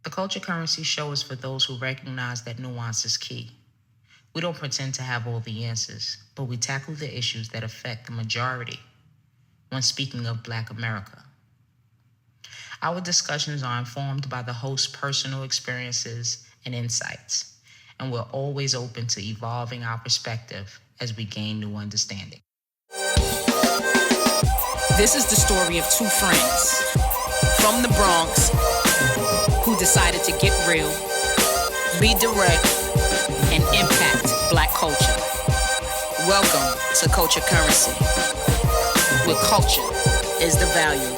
The Culture Currency show is for those who recognize that nuance is key. We don't pretend to have all the answers, but we tackle the issues that affect the majority when speaking of Black America. Our discussions are informed by the host's personal experiences and insights, and we're always open to evolving our perspective as we gain new understanding. This is the story of two friends from the Bronx who decided to get real, be direct, and impact Black culture. Welcome to Culture Currency, where culture is the value.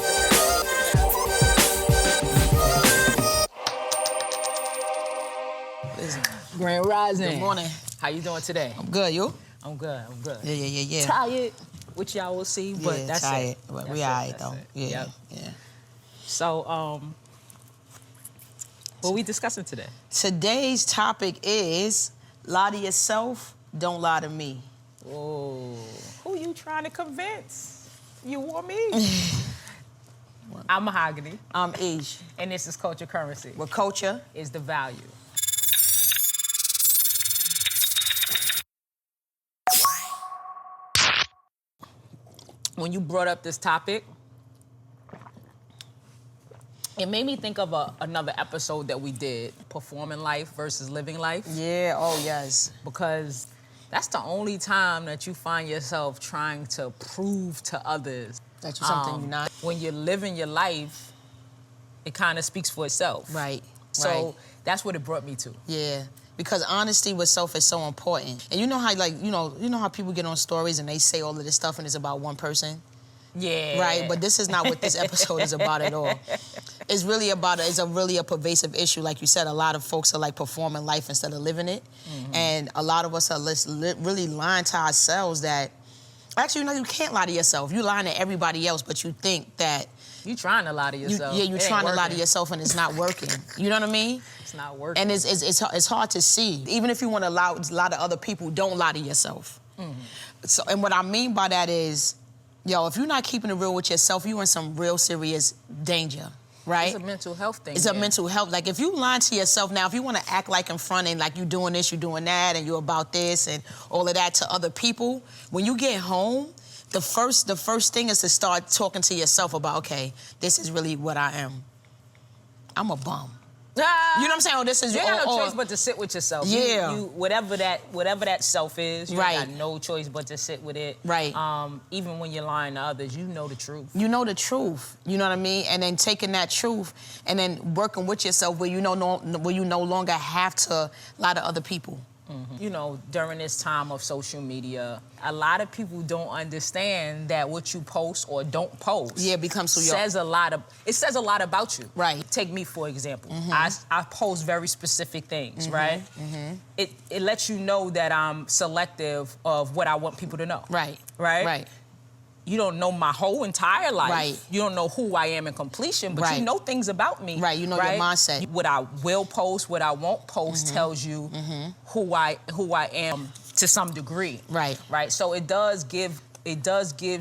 Grand Rising. Good morning. How you doing today? I'm good, you? I'm good. Yeah. Tired, which y'all will see, but Yeah, that's tired. it. But That's we it, all right, that's though. it. Yeah, Yep. yeah. So, what we discussing today? Today's topic is lie to yourself, don't lie to me. Oh, who you trying to convince? You or me? I'm Mahogany, I'm Ish. and this is Culture Currency. With culture, Is the value. When you brought up this topic, it made me think of another episode that we did, performing life versus living life. yeah, oh yes. Because that's the only time that you find yourself trying to prove to others That you're something you're not. when you're living your life, it kind of speaks for itself. Right, So right. that's what it brought me to. Yeah, because honesty with self is so important. And you know how, like, you know how people get on stories and they say all of this stuff and it's about one person? Yeah. Right, but this is not what this episode is about at all. It's really about, it's really a pervasive issue. Like you said, a lot of folks are like performing life instead of living it. Mm-hmm. And a lot of us are really lying to ourselves that, actually, you can't lie to yourself. You're lying to everybody else, but you think that, You trying to lie to yourself. you're It ain't trying to lie to working. yourself and it's not working. You know what I mean? It's not working. And it's hard to see. Even if you want to lie to other people, don't lie to yourself. Mm-hmm. So, and what I mean by that is, yo, if you're not keeping it real with yourself, you're in some real serious danger, right? It's a mental health thing. It's a mental health. Like, if you lying to yourself now, if you want to act like in front and like you doing this, you doing that, and you're about this and all of that to other people, when you get home, the first thing is to start talking to yourself about, okay, this is really what I am. I'm a bum. You know what I'm saying? Oh, this is You ain't got no or- choice but to sit with yourself. Yeah. You whatever that self is, you Right. ain't got no choice but to sit with it. Right. Even when you're lying to others, you know the truth. You know the truth, you know what I mean? And then taking that truth and then working with yourself where you no longer have to lie to other people. You know, during this time of social media, a lot of people don't understand that what you post or don't post Yeah, it becomes who you are. says a lot about you. Right. Take me for example. I post very specific things, right? It lets you know that I'm selective of what I want people to know. Right. Right? Right. You don't know my whole entire life. Right. You don't know who I am in completion, but Right. you know things about me. Right, you know your mindset. What I will post, what I won't post tells you who I am to some degree. Right. Right. So it does give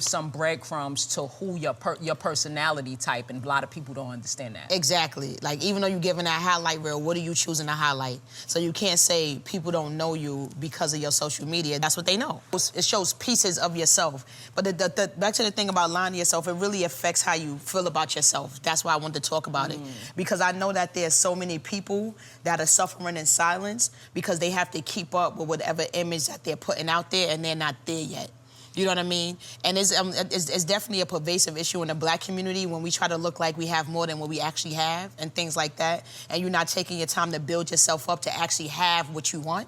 some breadcrumbs to who your personality type, and a lot of people don't understand that. Exactly. Like, even though you're giving that highlight reel, what are you choosing to highlight? So you can't say people don't know you because of your social media. That's what they know. It shows pieces of yourself. But the back to the thing about lying to yourself, it really affects how you feel about yourself. That's why I wanted to talk about it. Because I know that there's so many people that are suffering in silence because they have to keep up with whatever image that they're putting out there and they're not there yet. You know what I mean? And it's definitely a pervasive issue in the Black community when we try to look like we have more than what we actually have and things like that. And you're not taking your time to build yourself up to actually have what you want.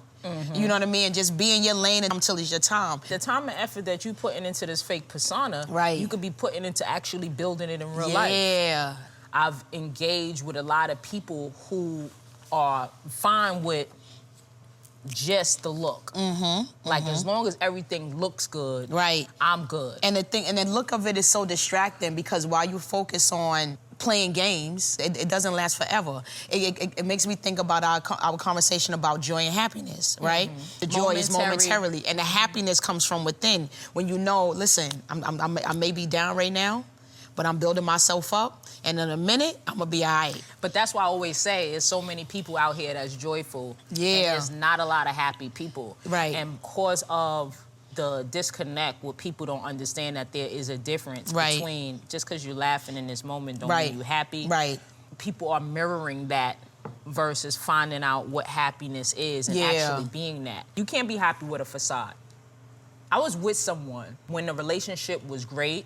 You know what I mean? And just be in your lane until it's your time. The time and effort that you putting into this fake persona, Right. you could be putting into actually building it in real life. Yeah. I've engaged with a lot of people who are fine with just the look. Like, as long as everything looks good, Right. I'm good. And the look of it is so distracting because while you focus on playing games, it doesn't last forever. It makes me think about our conversation about joy and happiness, right? The joy is momentarily, and the happiness comes from within. When you know, listen, I may be down right now, but I'm building myself up, and in a minute, I'm gonna be all right. But that's why I always say there's so many people out here that's joyful. Yeah. And there's not a lot of happy people. Right. And because of the disconnect where people don't understand that there is a difference between just because you're laughing in this moment don't mean you're happy. Right. People are mirroring that versus finding out what happiness is and actually being that. You can't be happy with a facade. I was with someone when the relationship was great.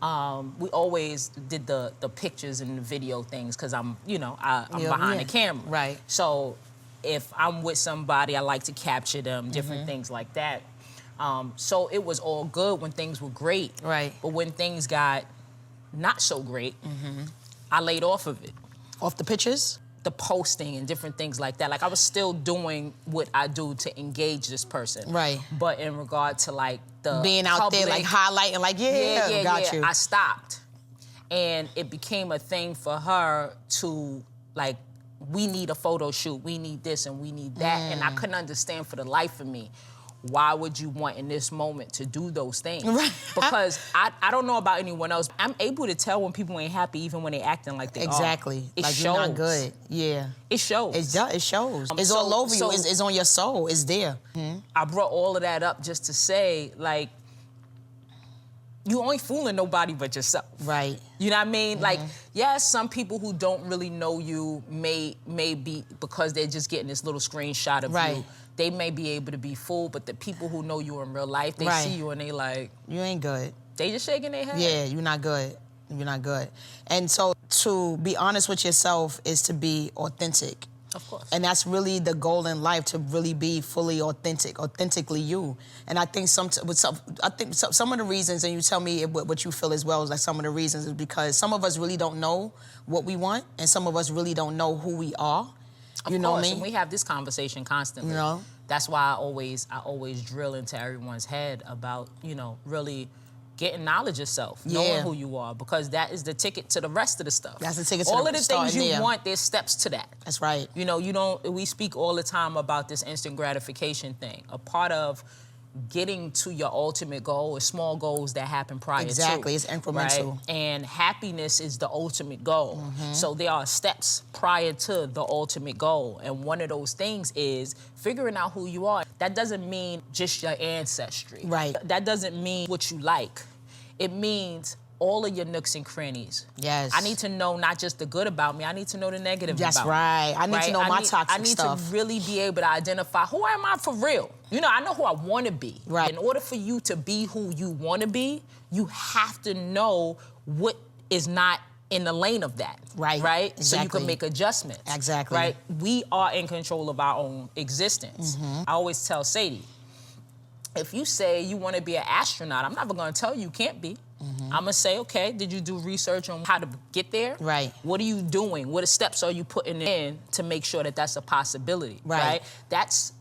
We always did the pictures and the video things because I'm behind the camera. Right. So if I'm with somebody, I like to capture them, different things like that. So it was all good when things were great. Right. But when things got not so great, I laid off of it. Off the pictures? The posting and different things like that. Like I was still doing what I do to engage this person. Right. But in regard to like the being out public, there, like highlighting, like got you. I stopped. And it became a thing for her to like, we need a photo shoot, we need this and we need that. And I couldn't understand for the life of me, why would you want in this moment to do those things? Right. Because I don't know about anyone else. I'm able to tell when people ain't happy even when they acting like they exactly. are. It like shows. You're not good. Yeah. It shows. It shows. It's all over you. It's on your soul. It's there. I brought all of that up just to say, like, you ain't fooling nobody but yourself. Right. You know what I mean? Like, yes, some people who don't really know you may be, because they're just getting this little screenshot of you, they may be able to be fooled, but the people who know you in real life, they see you and they like... You ain't good. They just shaking their head. Yeah, you're not good. You're not good. And so to be honest with yourself is to be authentic. Of course. And that's really the goal in life, to really be fully authentic, authentically you. And I think some of the reasons, and you tell me what you feel as well, is like some of the reasons is because some of us really don't know what we want, and some of us really don't know who we are. Of course, and we have this conversation constantly. You know? That's why I always drill into everyone's head about, really getting knowledge of yourself, knowing who you are, because that is the ticket to the rest of the stuff. That's the ticket to all of the things you want, there's steps to that. That's right. We speak all the time about this instant gratification thing. A part of getting to your ultimate goal is small goals that happen prior to. Exactly, it's incremental. Right? And happiness is the ultimate goal. So there are steps prior to the ultimate goal. And one of those things is figuring out who you are. That doesn't mean just your ancestry. Right. That doesn't mean what you like. It means all of your nooks and crannies. Yes. I need to know not just the good about me, I need to know the negative about me. That's right. I need to know my toxic stuff. I need to really be able to identify who am I for real. I know who I want to be. Right. In order for you to be who you want to be, you have to know what is not in the lane of that. Right. Right? Exactly. So you can make adjustments. Exactly. Right? We are in control of our own existence. I always tell Sadie, if you say you want to be an astronaut, I'm never going to tell you can't be. I'm going to say, okay, did you do research on how to get there? Right. What are you doing? What steps are you putting in to make sure that that's a possibility? Right. That's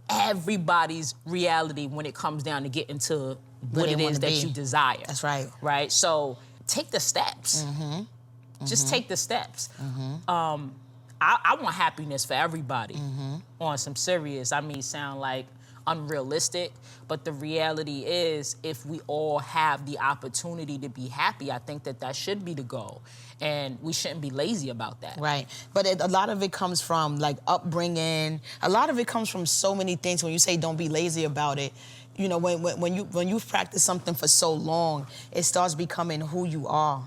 everybody's reality when it comes down to getting to what it is that you desire. That's right. Right? So take the steps. Just take the steps. I want happiness for everybody on some serious. Sound like unrealistic, but the reality is if we all have the opportunity to be happy, I think that should be the goal, and we shouldn't be lazy about that. Right, but a lot of it comes from like upbringing. A lot of it comes from so many things. When you say don't be lazy about it, when you've practiced something for so long, it starts becoming who you are,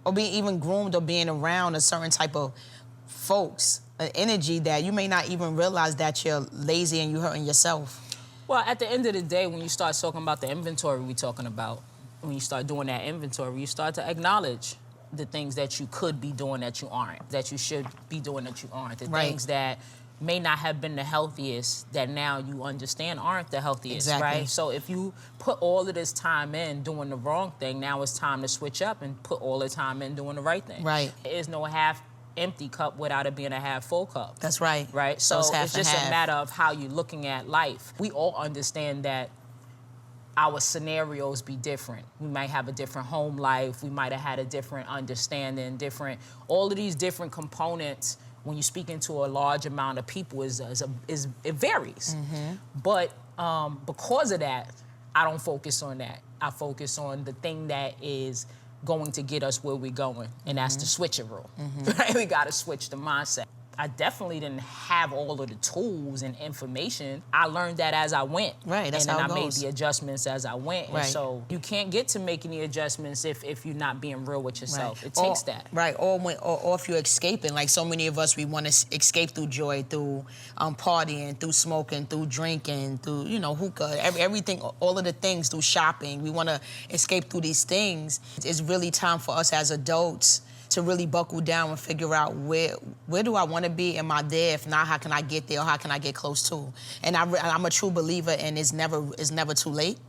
or being even groomed, or being around a certain type of folks, an energy that you may not even realize that you're lazy and you're hurting yourself. Well, at the end of the day, when you start talking about the inventory we're talking about, when you start doing that inventory, you start to acknowledge the things that you could be doing that you aren't, that you should be doing that you aren't, the things that may not have been the healthiest that now you understand aren't the healthiest, right? So if you put all of this time in doing the wrong thing, now it's time to switch up and put all the time in doing the right thing. Right. There is no half empty cup without it being a half full cup. That's right. Right? So it's just a matter of how you're looking at life. We all understand that our scenarios be different. We might have a different home life. We might have had a different understanding, all of these different components. When you speak into a large amount of people, it varies. But because of that, I don't focus on that. I focus on the thing that is going to get us where we're going, and that's the switcheroo. Right? We got to switch the mindset. I definitely didn't have all of the tools and information. I learned that as I went. Right, that's and then how it I goes. made the adjustments as I went. Right. And so you can't get to making the adjustments if you're not being real with yourself. Right. It takes that. Right, or if you're escaping, like so many of us, we want to escape through joy, through partying, through smoking, through drinking, through, hookah, everything, all of the things, through shopping. We want to escape through these things. It's really time for us as adults to really buckle down and figure out where do I want to be? Am I there? If not, how can I get there? Or how can I get close to? And I'm a true believer, and it's never too late.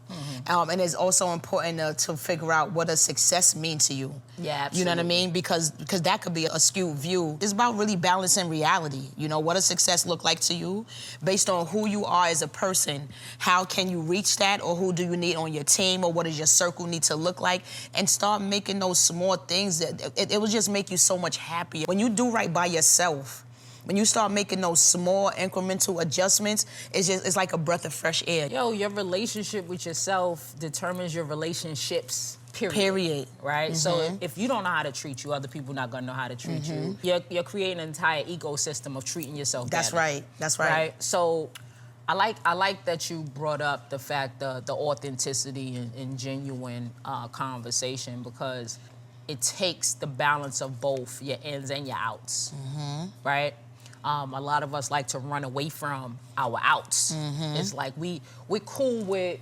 And it's also important to figure out what does success mean to you. Yeah, absolutely. You know what I mean? Because that could be a skewed view. It's about really balancing reality. What does success look like to you? Based on who you are as a person, how can you reach that? Or who do you need on your team? Or what does your circle need to look like? And start making those small things that it will just make you so much happier. When you do right by yourself, when you start making those small incremental adjustments, it's like a breath of fresh air. Yo, your relationship with yourself determines your relationships, period. Right? So if you don't know how to treat you, other people not gonna know how to treat you. You're creating an entire ecosystem of treating yourself That's better. right. That's right. So I like that you brought up the fact the authenticity and genuine conversation, because it takes the balance of both your ins and your outs, right? A lot of us like to run away from our outs. It's like we're cool with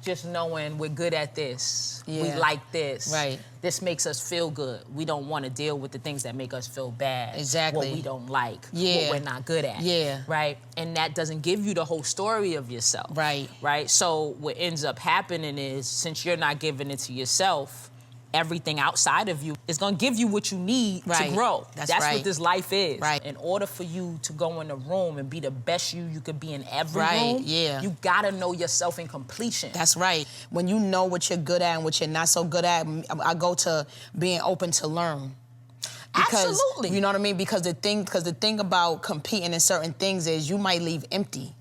just knowing we're good at this. Yeah. We like this. Right. This makes us feel good. We don't want to deal with the things that make us feel bad. Exactly. What we don't like. Yeah. What we're not good at. Yeah. Right? And that doesn't give you the whole story of yourself. Right. Right? So what ends up happening is, since you're not giving it to yourself, everything outside of you is going to give you what you need Right. to grow. That's what right. this life is. Right. In order for you to go in a room and be the best you could be in every Right, room, yeah. you got to know yourself in completion. That's right. When you know what you're good at and what you're not so good at, I go to being open to learn. Because, Absolutely. You know what I mean? Because the thing about competing in certain things is you might leave empty.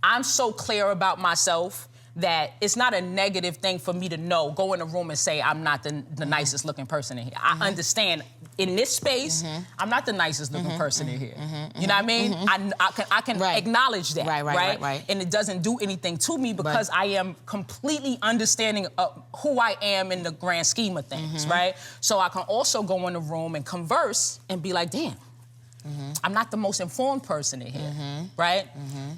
I'm so clear about myself that it's not a negative thing for me to go in a room and say I'm not the nicest looking person in here. I understand in this space, I'm not the nicest looking person in here. You know what I mean? I can Right. acknowledge that, Right. And it doesn't do anything to me because I am completely understanding of who I am in the grand scheme of things, right? So I can also go in a room and converse and be like, damn, I'm not the most informed person in here, right?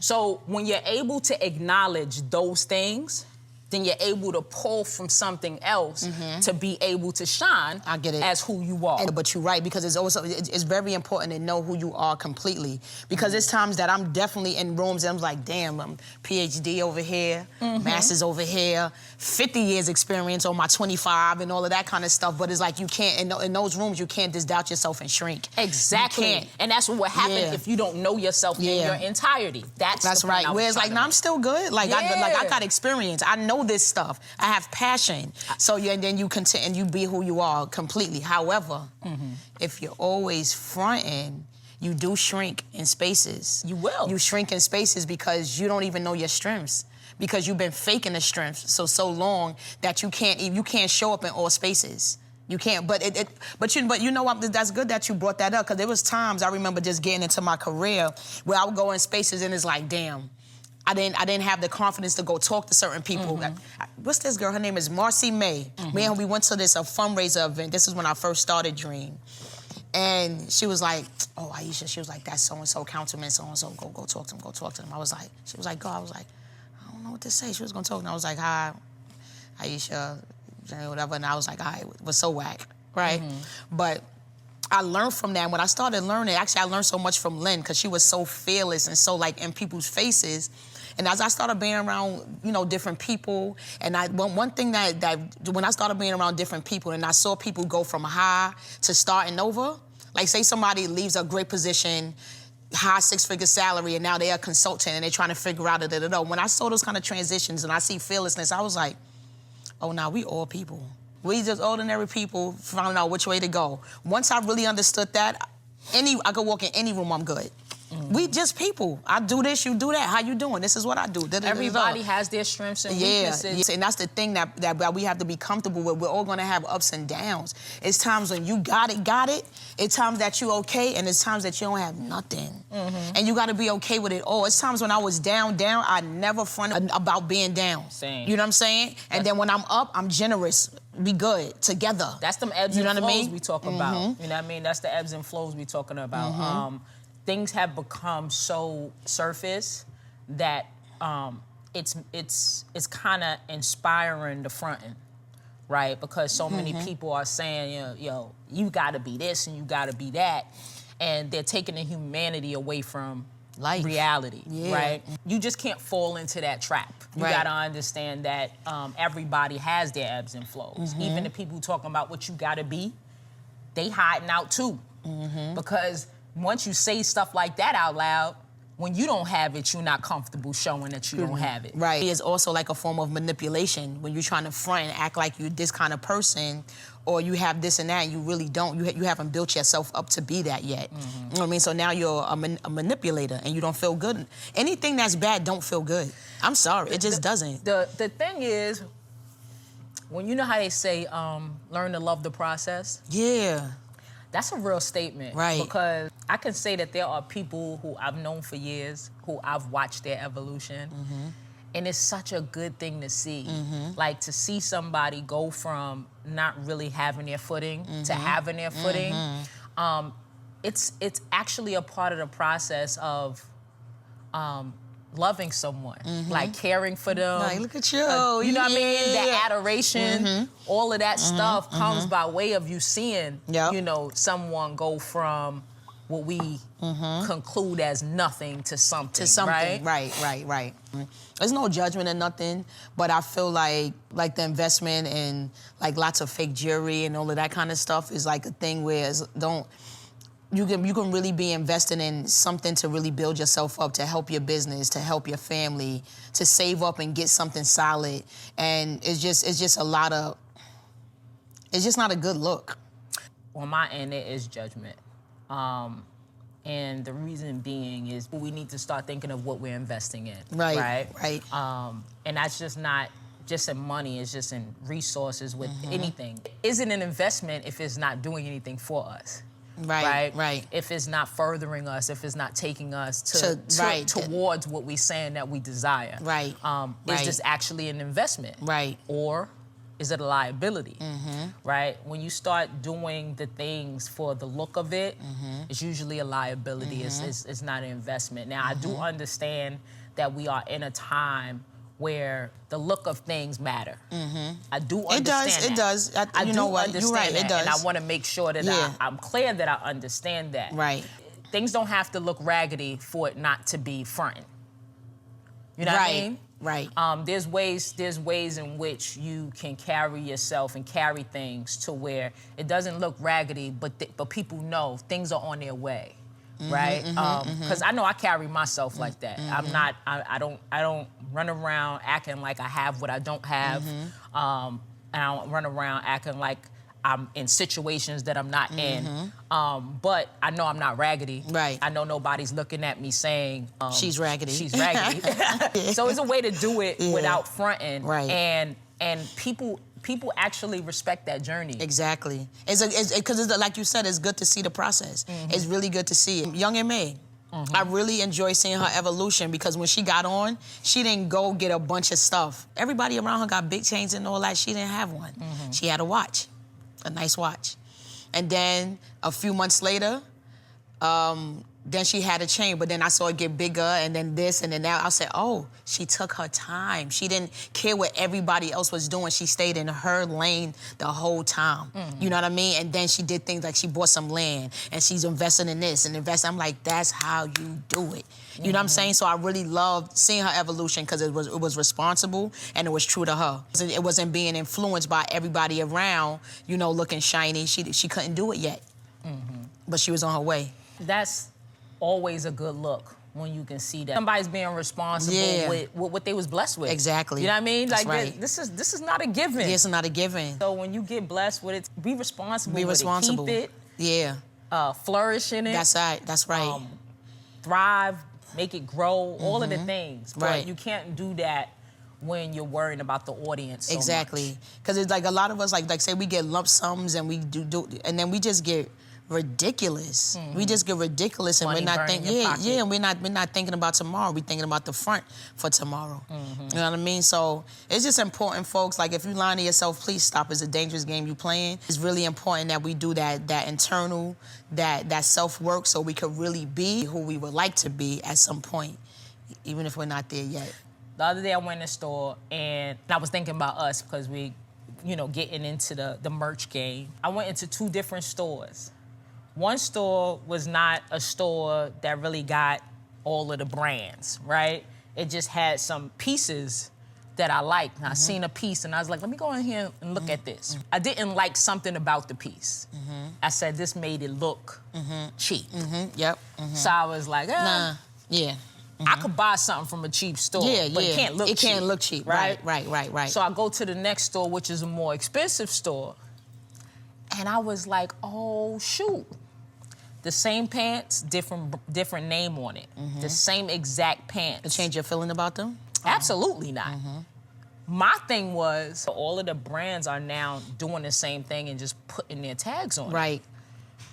So when you're able to acknowledge those things, then you're able to pull from something else to be able to shine I get it. as who you are. But you're right, because it's very important to know who you are completely. Because there's times that I'm definitely in rooms and I'm like, damn, I'm PhD over here, master's over here, 50 years experience on my 25 and all of that kind of stuff. But it's like you can't, in those rooms, you can't just doubt yourself and shrink. Exactly. You can't. And that's what would happen Yeah. if you don't know yourself in your entirety. That's the point right. I was Where it's like, trying no, to I'm still good. Like, I got experience. I know this stuff. I have passion. So and then you continue and you be who you are completely. However, if you're always fronting, you do shrink in spaces. You will. You shrink in spaces because you don't even know your strengths. Because you've been faking the strengths so long that you can't show up in all spaces. You can't, but you know what? That's good that you brought that up, because there was times I remember just getting into my career where I would go in spaces and it's like, damn, I didn't have the confidence to go talk to certain people. What's this girl? Her name is Marcy May. Me and her, we went to this fundraiser event. This is when I first started Dream. And she was like, oh, Aisha, she was like, that's so-and-so, councilman so-and-so, go talk to him, go talk to him. She was like, go. I was like, I don't know what to say. She was gonna talk, and I was like, hi, Aisha, whatever. And I was like, it was so whack, right? But I learned from that. When I started learning, actually I learned so much from Lynn, because she was so fearless and so like in people's faces. And as I started being around, different people, and one thing that when I started being around different people and I saw people go from high to starting over, like say somebody leaves a great position, high six-figure salary, and now they're a consultant and they're trying to figure out When I saw those kind of transitions and I see fearlessness, I was like, oh, now we all people. We just ordinary people finding out which way to go. Once I really understood that, I could walk in any room, I'm good. We just people. I do this, you do that. How you doing? This is what I do. Everybody has their strengths and weaknesses. Yeah, and that's the thing that we have to be comfortable with. We're all gonna have ups and downs. It's times when you got it. It's times that you okay, and it's times that you don't have nothing. And you gotta be okay with it all. It's times when I was down, I never fronted about being down. Same. You know what I'm saying? And then when I'm up, I'm generous. Be good together. That's them ebbs and flows we talk about. Mm-hmm. You know what I mean? That's the ebbs and flows we talking about. Things have become so surface that it's kind of inspiring the fronting, right? Because so many people are saying, yo, you got to be this and you got to be that, and they're taking the humanity away from Life. Reality, Yeah. right? You just can't fall into that trap. You Right. gotta understand that everybody has their ebbs and flows. Even the people talking about what you gotta be, they hiding out too. Because once you say stuff like that out loud, when you don't have it, you're not comfortable showing that you don't have it. Right. It's also like a form of manipulation when you're trying to front and act like you're this kind of person, or you have this and that, and you really don't. You haven't built yourself up to be that yet. You know what I mean? So now you're a manipulator, and you don't feel good. Anything that's bad don't feel good. I'm sorry, it just doesn't. The thing is, when you know how they say, learn to love the process? Yeah. That's a real statement. Right. Because I can say that there are people who I've known for years, who I've watched their evolution. And it's such a good thing to see. Like, to see somebody go from not really having their footing to having their footing. It's actually a part of the process of loving someone, like caring for them. Like, look at you. You know what I mean? Yeah. That adoration, all of that stuff comes by way of you seeing, Yep. you know, someone go from what we conclude as nothing to something. To something, right. There's no judgment or nothing, but I feel like the investment and like lots of fake jewelry and all of that kind of stuff is like a thing where you can really be investing in something to really build yourself up, to help your business, to help your family, to save up and get something solid, and it's just a lot of, it's just not a good look. On my end, it is judgment. And the reason being is we need to start thinking of what we're investing in. Right. And that's just not just in money, it's just in resources with anything. Is it an investment if it's not doing anything for us? Right. If it's not furthering us, if it's not taking us towards what we're saying that we desire. Is this actually an investment? Or is it a liability? Right? When you start doing the things for the look of it, it's usually a liability. It's not an investment. Now, I do understand that we are in a time where the look of things matter. I do understand It does. I do know what? understand You're right, that, it does. and I want to make sure that I'm clear that I understand that. Things don't have to look raggedy for it not to be fronting. You know what I mean? There's ways in which you can carry yourself and carry things to where it doesn't look raggedy, but people know things are on their way. Right? Because I know I carry myself like that. I'm not, I don't run around acting like I have what I don't have. And I don't run around acting like I'm in situations that I'm not in. But I know I'm not raggedy. I know nobody's looking at me saying, she's raggedy. She's raggedy. So it's a way to do it without fronting. And people actually respect that journey. Exactly. Because like you said, it's good to see the process. It's really good to see it. Young and May, I really enjoy seeing her evolution, because when she got on, she didn't go get a bunch of stuff. Everybody around her got big chains and all that. She didn't have one. She had a watch, a nice watch. And then a few months later, then she had a chain, but then I saw it get bigger, and then this, and then that. I said, oh, she took her time. She didn't care what everybody else was doing. She stayed in her lane the whole time. You know what I mean? And then she did things like she bought some land, and she's investing in this and investing. I'm like, that's how you do it. You know what I'm saying? So I really loved seeing her evolution, because it was responsible and it was true to her. It wasn't being influenced by everybody around, you know, looking shiny. She couldn't do it yet, but she was on her way. That's always a good look when you can see that somebody's being responsible with what they was blessed with. Exactly. You know what I mean? That's like this is not a given. It's not a given. So when you get blessed with it, be responsible. Be responsible. Keep it. Flourish in it. That's right. thrive, make it grow, all of the things. But Right. you can't do that when you're worrying about the audience so Exactly. much. Because it's like a lot of us, like say we get lump sums and we do and then we just get ridiculous. We just get ridiculous and Money we're not burning thinking, your pocket. and we're not thinking about tomorrow. We're thinking about the front for tomorrow. You know what I mean? So it's just important, folks. Like if you lying to yourself, please stop. It's a dangerous game you playing. It's really important that we do that internal, that self work, so we could really be who we would like to be at some point, even if we're not there yet. The other day I went in the store and I was thinking about us because we, getting into the merch game. I went into 2 different stores. One store was not a store that really got all of the brands, right? It just had some pieces that I liked. And I seen a piece and I was like, let me go in here and look at this. I didn't like something about the piece. I said, this made it look cheap. Yep. So I was like, Nah. Yeah. I could buy something from a cheap store, but it can't look cheap. It can't look cheap. Right? Right. So I go to the next store, which is a more expensive store, and I was like, oh, shoot. The same pants, different name on it. The same exact pants. It change your feeling about them? Absolutely not. My thing was, all of the brands are now doing the same thing and just putting their tags on it.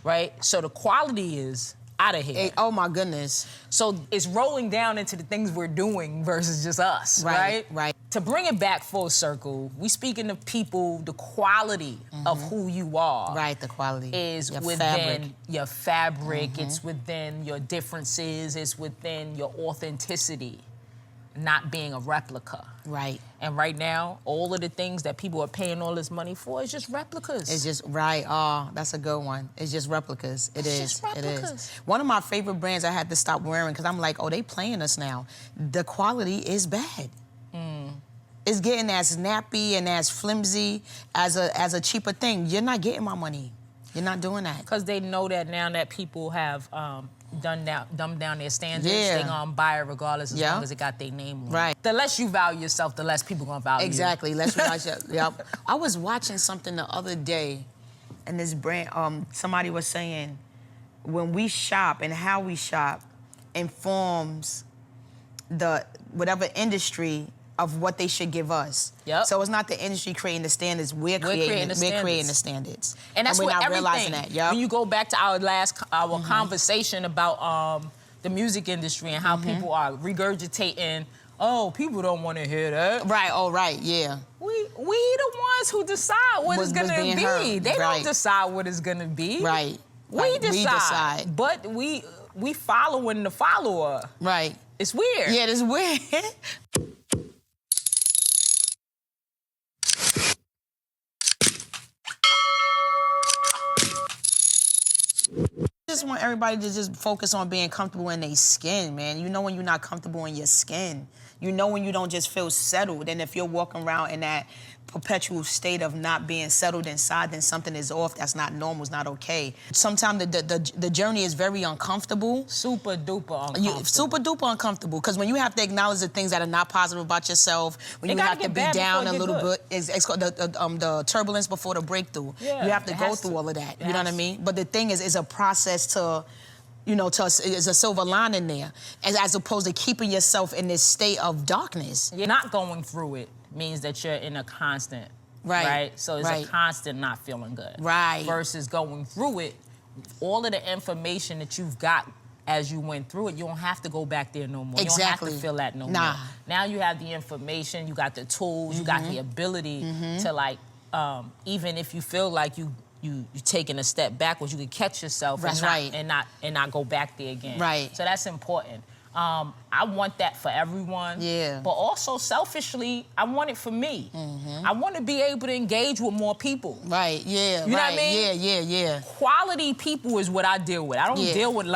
Right? So the quality is out of here. Oh my goodness. So it's rolling down into the things we're doing versus just us, right? Right. To bring it back full circle, we speaking of people, the quality of who you are. Right, the quality. Is your within fabric. your fabric, it's within your differences, it's within your authenticity, not being a replica. Right. And right now, all of the things that people are paying all this money for is just replicas. It's just, right, oh, that's a good one. It's just replicas. It is. Just replicas. It is. One of my favorite brands I had to stop wearing because I'm like, oh, they playing us now. The quality is bad. It's getting as snappy and as flimsy as a cheaper thing. You're not getting my money. You're not doing that. Because they know that now that people have dumbed down their standards, Yeah. they're gonna buy it regardless as long as it got their name on it. Right. The less you value yourself, the less people gonna value Exactly. you. Let's realize that. Yep. I was watching something the other day, and this brand, somebody was saying, when we shop and how we shop informs the whatever industry of what they should give us. Yep. So it's not the industry creating the standards. We're creating the standards. And that's we're what not everything. realizing that. Yep. When you go back to our conversation about the music industry and how people are regurgitating, oh, people don't want to hear that. Right. Oh, right. Yeah. We the ones who decide what it's gonna being be. heard. They Right. don't decide what it's gonna be. Right. We Right. decide. But we following the follower. Right. It's weird. Yeah, it's weird. I just want everybody to just focus on being comfortable in their skin, man. You know when you're not comfortable in your skin. You know when you don't just feel settled. And if you're walking around in that perpetual state of not being settled inside, then something is off. That's not normal. It's not okay. Sometimes the journey is very uncomfortable. Super duper uncomfortable. Super duper uncomfortable. Because when you have to acknowledge the things that are not positive about yourself, when It you gotta have to get be bad down before a it get little good. bit, it's called the turbulence before the breakthrough. Yeah, you have to it go has through to. all of that. It You know what I has mean? But the thing is, it's a process to, is a silver lining there, as opposed to keeping yourself in this state of darkness. You're not going through it means that you're in a constant, Right. So it's a constant not feeling good. Right. Versus going through it, all of the information that you've got as you went through it, you don't have to go back there no more. Exactly. You don't have to feel that no Nah. more. Now you have the information, you got the tools, you got the ability to even if you feel like you're taking a step backwards, you can catch yourself That's right. and not go back there again. Right. So that's important. I want that for everyone. Yeah. But also selfishly, I want it for me. I want to be able to engage with more people. Right, yeah, You know right. what I mean? Yeah. Quality people is what I deal with. I don't deal with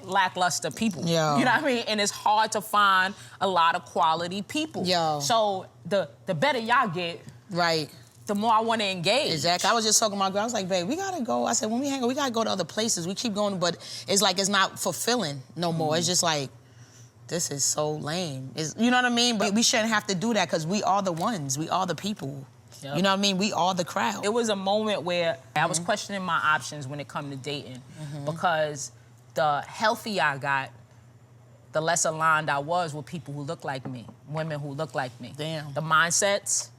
lackluster people. Yo. You know what I mean? And it's hard to find a lot of quality people. Yo. So the better y'all get, Right. the more I want to engage. Exactly. I was just talking to my girl. I was like, babe, we gotta go. I said, when we hang out, we gotta go to other places. We keep going, but it's like it's not fulfilling no more. It's just like, this is so lame. You know what I mean? But we shouldn't have to do that because we are the ones. We are the people. Yep. You know what I mean? We are the crowd. It was a moment where I was questioning my options when it come to dating because the healthier I got, the less aligned I was with people who look like me, women who look like me. Damn. The mindsets,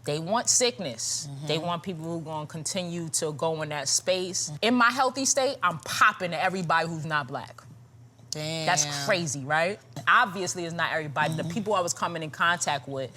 they want sickness. They want people who are gonna continue to go in that space. In my healthy state, I'm popping to everybody who's not black. Damn. That's crazy, right? Obviously, it's not everybody. The people I was coming in contact with,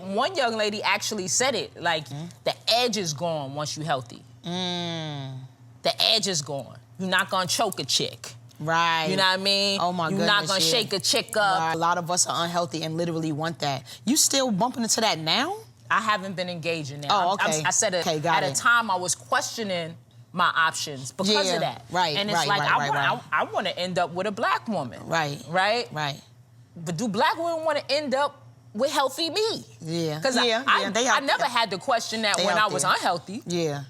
one young lady actually said it, like, the edge is gone once you're healthy. The edge is gone. You're not gonna choke a chick. Right. You know what I mean? Oh, my You're goodness, not gonna yeah. shake a chick up. Right. A lot of us are unhealthy and literally want that. You still bumping into that now? I haven't been engaging now. Oh, okay. I said Okay, got at it. a time I was questioning my options because Yeah, of that. right, And it's right, like, right. I want to end up with a black woman. Right. Right? Right. But do black women want to end up with healthy me? Yeah. Because yeah, they I out never there. had to question that They when out I was there. unhealthy. Yeah.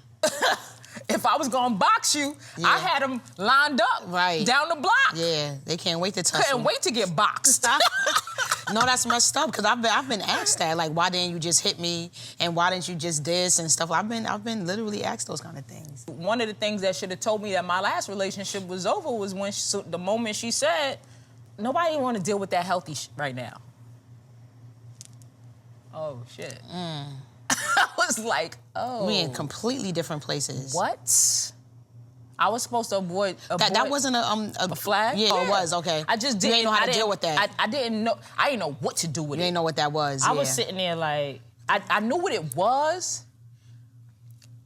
If I was gonna box you, I had them lined up Right. down the block. Yeah. They can't wait to touch Couldn't wait to get boxed. No, that's messed up because I've been asked that, like, why didn't you just hit me and why didn't you just this and stuff. I've been literally asked those kind of things. One of the things that should have told me that my last relationship was over was when the moment she said, nobody want to deal with that healthy right now. Oh, shit. I was like, oh. We in completely different places. What? I was supposed to avoid That wasn't a flag? Yeah, oh, it was, okay. I just You didn't ain't know how to I deal with that. I didn't know what to do with You it. didn't know what that was. I yeah. was sitting there like, I knew what it was,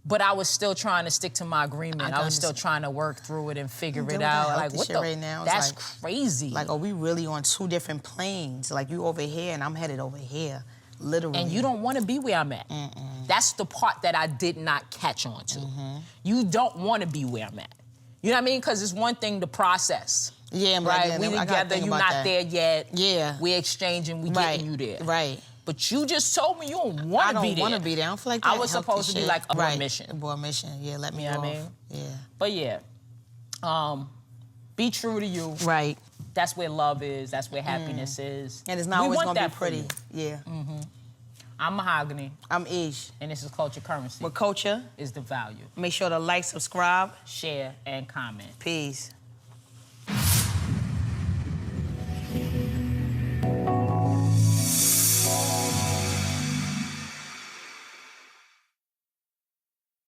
but I was still trying to stick to my agreement. I was still trying to work through it and figure Deal it with that out. healthy Like, what shit the? right now is That's like- crazy. Like, are we really on two different planes? Like, you over here and I'm headed over here, literally. And you don't want to be where I'm at. That's the part that I did not catch on to. You don't want to be where I'm at. You know what I mean? Because it's one thing to process. Yeah, I'm right? like, We I gotta together, think you're about not that. there yet. Yeah. We exchanging, we getting you there. Right. But you just told me you don't want I to be don't there. want to be there. I don't feel like that I was healthy supposed to be shit. like a right. mission. Abort mission. Yeah, let me You know off. what I mean? Yeah. But yeah, be true to you. Right. That's where love is. That's where happiness is. And it's not We always want gonna that be for pretty. you. Yeah. I'm Mahogany, I'm Ish. and this is Culture Currency. With culture, Is the value. make sure to like, subscribe. Share and comment. Peace.